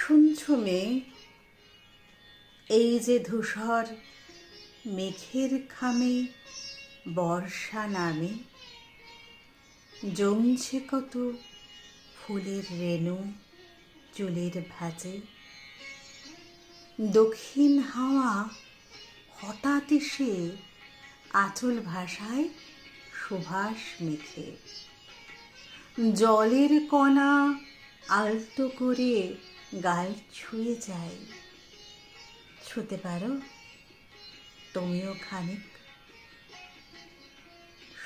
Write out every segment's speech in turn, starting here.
শুনছো মেয়ে, এই যে ধূসর মেঘের খামে বর্ষা নামে, জমছে কত ফুলের রেণু চুলের ভাঁজে। দক্ষিণ হাওয়া হঠাৎ এসে আঁচল ভাষায় সুভাষ মেখে, জলের কণা আলতো করে গাল ছুঁয়ে যায়। ছুঁতে পারো তুমিও খানিক?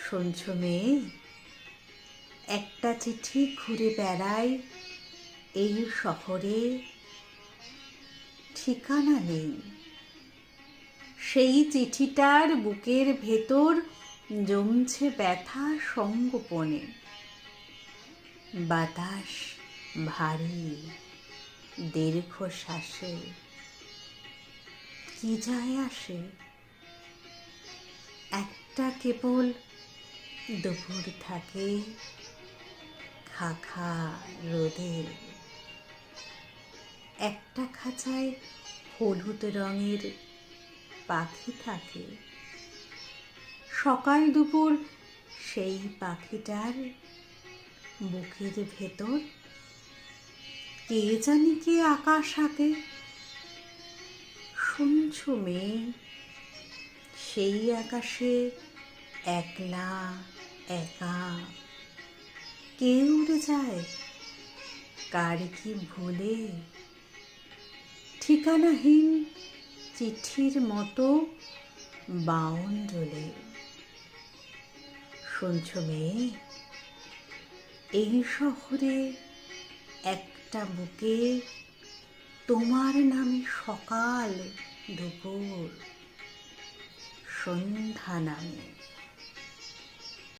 শুনছো মেয়ে, একটা চিঠি ঘুরে বেড়ায় এই শহরে, ঠিকানা নেই। সেই চিঠিটার বুকের ভেতর জমছে ব্যথা সঙ্গোপনে। বাতাস ভারী দীর্ঘশ্বাসে, কি যায় আসে? একটা কেবল দুপুর থাকে খা খা রোদে, একটা খাঁচায় হলুদ রঙের পাখি থাকে। সকাল দুপুর সেই পাখিটার বুকের ভেতর কে জানি কে আকাশ আঁকে। শুনছো মেয়ে, সেই আকাশে একলা একা কে উড়ে যায় কার কি ভুলে, ঠিকানাহীন চিঠির মতো বাউন্ডুলে। শুনছো মেয়ে, এই শহরে একটা বুকে তোমার নামে সকাল দুপুর সন্ধ্যা নামে।